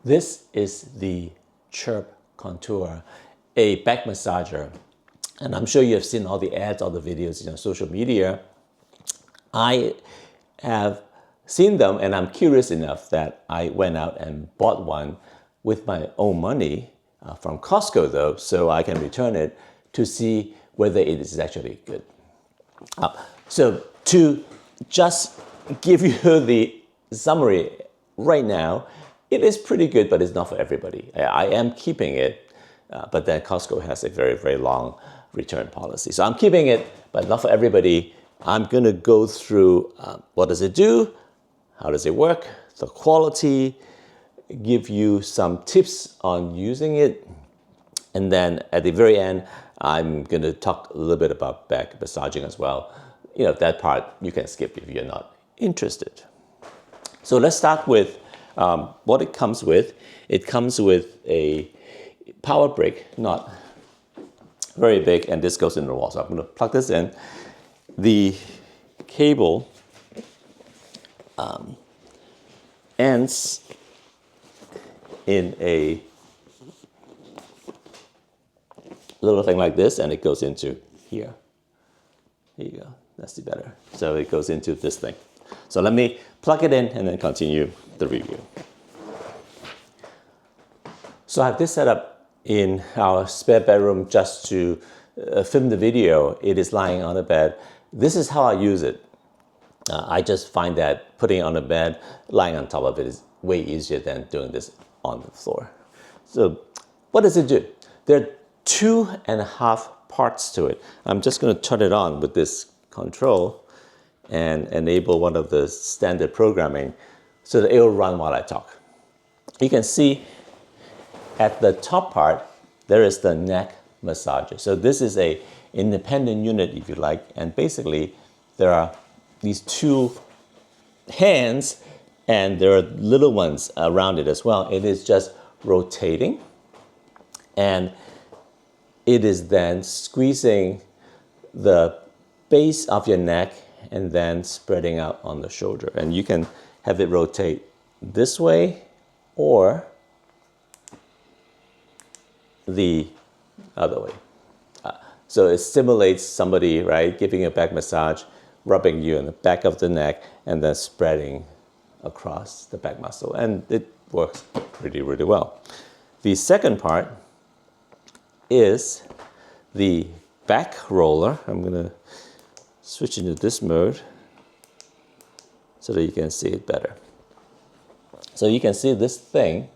This is the Chirp Contour, a back massager. And I'm sure you have seen all the ads, all the videos on social media. I have seen them and I'm curious enough that I went out and bought one with my own money from Costco though, so I can return it to see whether it is actually good. So to just give you the summary right now, it is pretty good, but it's not for everybody. I am keeping it, but then Costco has a very, very long return policy. So I'm keeping it, but not for everybody. I'm gonna go through what does it do, how does it work, the quality, give you some tips on using it, and then at the very end, I'm gonna talk a little bit about back massaging as well. That part you can skip if you're not interested. So let's start with what it comes with. It comes with a power brick, not very big, and this goes in the wall. So I'm going to plug this in. The cable ends in a little thing like this, and it goes into here. Here you go. That's the better. So it goes into this thing. So let me plug it in and then continue the review. So I have this set up in our spare bedroom just to film the video. It is lying on a bed. This is how I use it. I just find that putting it on a bed, lying on top of it is way easier than doing this on the floor. So what does it do? There are 2.5 parts to it. I'm just going to turn it on with this control and enable one of the standard programming so that it will run while I talk. You can see at the top part, there is the neck massager. So this is a independent unit, if you like, and basically there are these two hands and there are little ones around it as well. It is just rotating and it is then squeezing the base of your neck and then spreading out on the shoulder. And you can have it rotate this way or the other way. So it stimulates somebody, right, giving a back massage, rubbing you in the back of the neck, and then spreading across the back muscle. And it works pretty, really well. The second part is the back roller. I'm gonna switch into this mode so that you can see it better. So you can see this thing,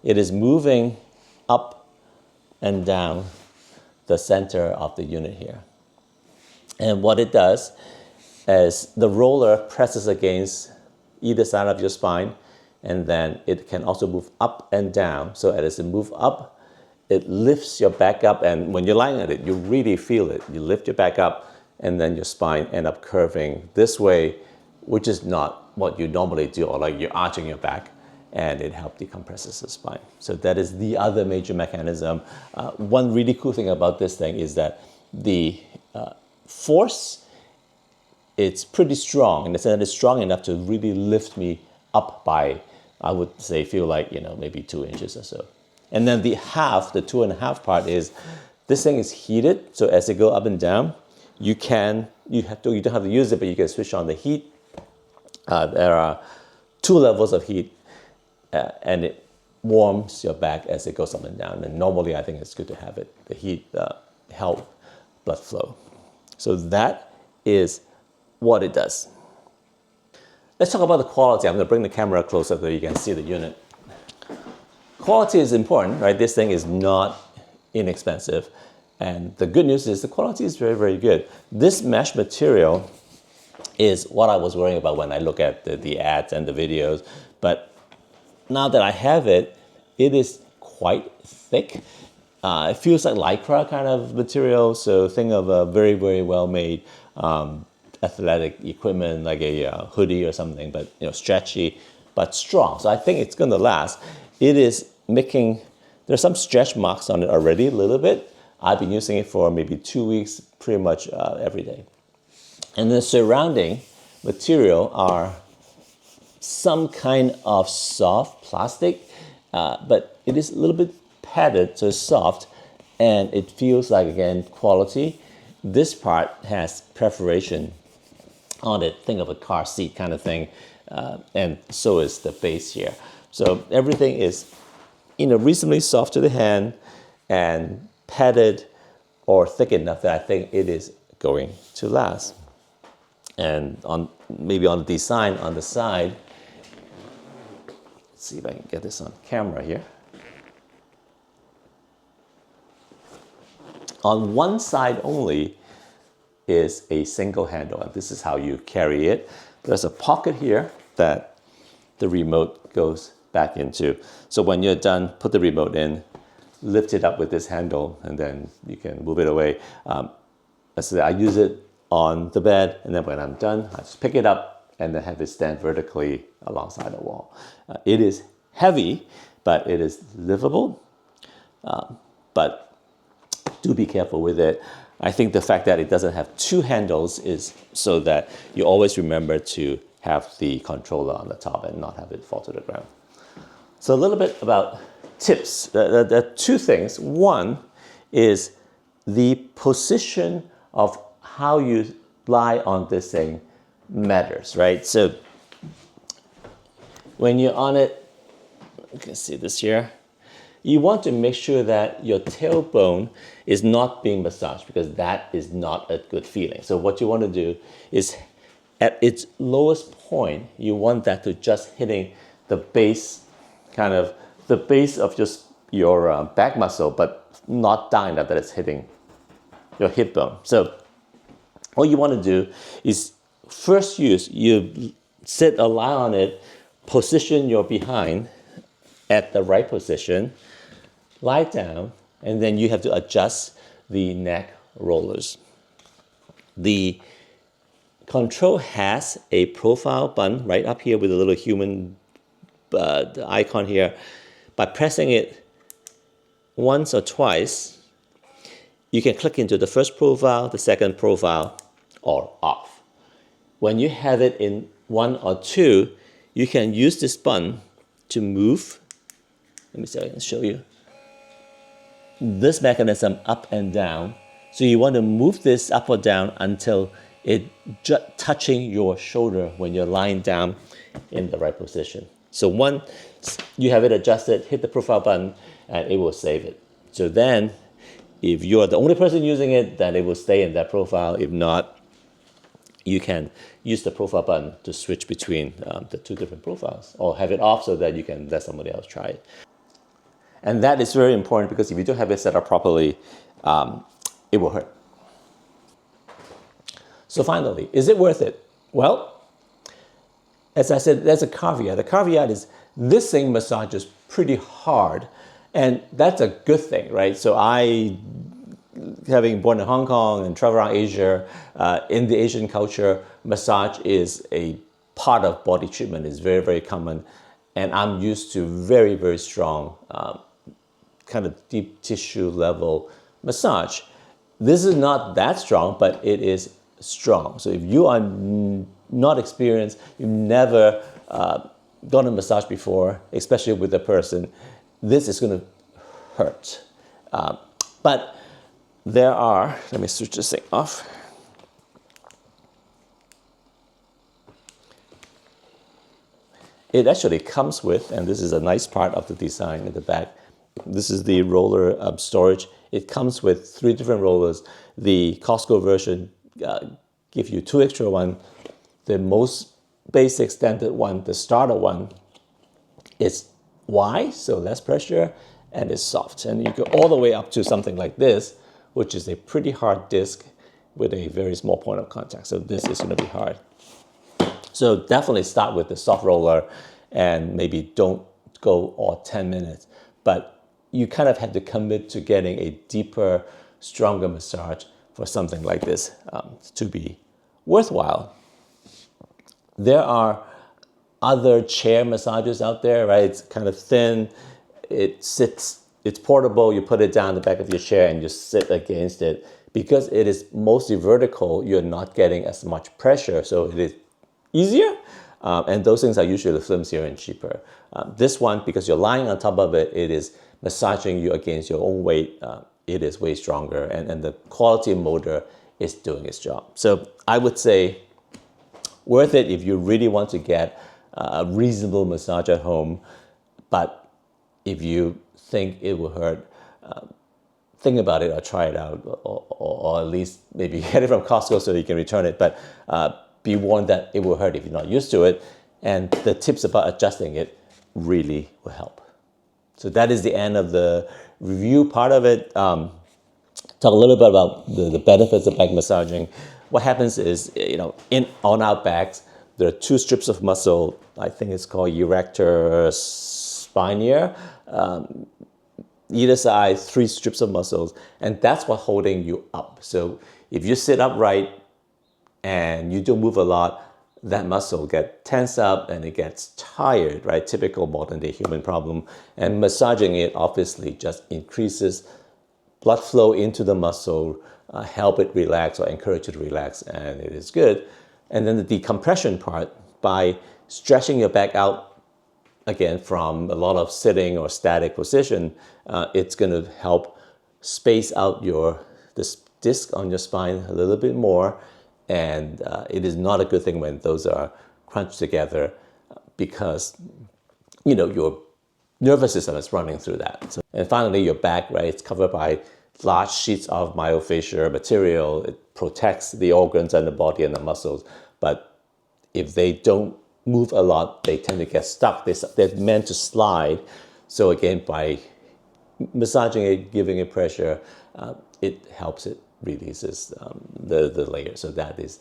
it is moving up and down the center of the unit here. And what it does is the roller presses against either side of your spine, and then it can also move up and down. So as it moves up, it lifts your back up, and when you're lying at it, you really feel it. You lift your back up, and then your spine end up curving this way, which is not what you normally do, or like you're arching your back, and it helps decompresses the spine. So that is the other major mechanism. One really cool thing about this thing is that the force, it's pretty strong, in the sense that it's strong enough to really lift me up by, I would say, feel like, maybe 2 inches or so. And then the 2.5 part is, this thing is heated, so as it go up and down, you don't have to use it, but you can switch on the heat. There are 2 levels of heat, and it warms your back as it goes up and down. And normally, I think it's good to have it. The heat help blood flow. So that is what it does. Let's talk about the quality. I'm going to bring the camera closer so you can see the unit. Quality is important, right? This thing is not inexpensive. And the good news is the quality is very, very good. This mesh material is what I was worrying about when I look at the ads and the videos. But now that I have it, it is quite thick. It feels like Lycra kind of material. So think of a very, very well-made athletic equipment, like a hoodie or something, but stretchy, but strong. So I think it's going to last. It is making, there's some stretch marks on it already, a little bit. I've been using it for maybe 2 weeks, pretty much every day. And the surrounding material are some kind of soft plastic, but it is a little bit padded, so it's soft, and it feels like, again, quality. This part has perforation on it, think of a car seat kind of thing, and so is the base here. So everything is, reasonably soft to the hand and padded or thick enough that I think it is going to last. And maybe on the design on the side, let's see if I can get this on camera here. On one side only is a single handle, and this is how you carry it. There's a pocket here that the remote goes back into. So when you're done, put the remote in, lift it up with this handle, and then you can move it away. So I use it on the bed, and then when I'm done, I just pick it up and then have it stand vertically alongside the wall. It is heavy, but it is livable. But do be careful with it. I think the fact that it doesn't have two handles is so that you always remember to have the controller on the top and not have it fall to the ground. So a little bit about tips. There are two things. One is the position of how you lie on this thing matters, right? So when you're on it, you can see this here, you want to make sure that your tailbone is not being massaged, because that is not a good feeling. So what you want to do is at its lowest point, you want that to just hitting the base, kind of the base of just your back muscle, but not down enough that it's hitting your hip bone. So what you want to do is first you sit a lie on it, position your behind at the right position, lie down, and then you have to adjust the neck rollers. The control has a profile button right up here with a little human icon here. By pressing it once or twice, you can click into the first profile, the second profile, or off. When you have it in 1 or 2, you can use this button to move. Let me see if I can show you. This mechanism up and down. So you want to move this up or down until it just touching your shoulder when you're lying down in the right position. So once you have it adjusted, hit the profile button and it will save it. So then if you're the only person using it, then it will stay in that profile. If not, you can use the profile button to switch between the two different profiles, or have it off so that you can let somebody else try it. And that is very important, because if you don't have it set up properly, it will hurt. So finally, is it worth it? Well, as I said, there's a caveat. The caveat is this thing massages pretty hard, and that's a good thing, right? So having born in Hong Kong and travel around Asia, in the Asian culture, massage is a part of body treatment. It's very, very common. And I'm used to very, very strong, kind of deep tissue level massage. This is not that strong, but it is strong. So if you are not experienced, you've never done a massage before, especially with a person, this is going to hurt. But there are, let me switch this thing off. It actually comes with, and this is a nice part of the design at the back, this is the roller storage. It comes with 3 different rollers. The Costco version gives you 2 extra ones. The most basic standard one, the starter one, is wide, so less pressure, and it's soft. And you go all the way up to something like this, which is a pretty hard disc with a very small point of contact. So this is going to be hard. So definitely start with the soft roller, and maybe don't go all 10 minutes. But you kind of have to commit to getting a deeper, stronger massage for something like this to be worthwhile. There are other chair massages out there, right? It's kind of thin, it's portable, you put it down the back of your chair and you sit against it. Because it is mostly vertical, you're not getting as much pressure, so it is easier. And those things are usually flimsier and cheaper. This one, because you're lying on top of it, it is massaging you against your own weight. It is way stronger, and the quality motor is doing its job. So I would say worth it if you really want to get a reasonable massage at home. But if you think it will hurt, think about it or try it out, or at least maybe get it from Costco so you can return it. But be warned that it will hurt if you're not used to it. And the tips about adjusting it really will help. So that is the end of the review part of it. Talk a little bit about the benefits of back massaging. What happens is, on our backs, there are two strips of muscle. I think it's called erector spinae. Either side, three strips of muscles, and that's what's holding you up. So if you sit upright and you don't move a lot, that muscle gets tense up and it gets tired, right? Typical modern day human problem. And massaging it obviously just increases blood flow into the muscle, help it relax or encourage it to relax, and it is good. And then the decompression part, by stretching your back out, again, from a lot of sitting or static position, it's going to help space out this disc on your spine a little bit more. And it is not a good thing when those are crunched together, because your nervous system is running through that. So, and finally, your back, right? It's covered by large sheets of myofascial material. It protects the organs and the body and the muscles. But if they don't move a lot, they tend to get stuck. They're meant to slide. So again, by massaging it, giving it pressure, it helps it releases the layer. So that is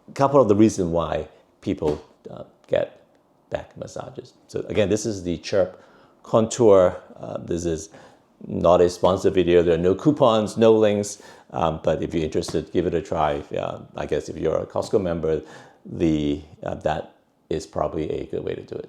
a couple of the reasons why people get back massages. So again, this is the Chirp Contour. This is not a sponsored video. There are no coupons, no links. But if you're interested, give it a try. I guess if you're a Costco member, that is probably a good way to do it.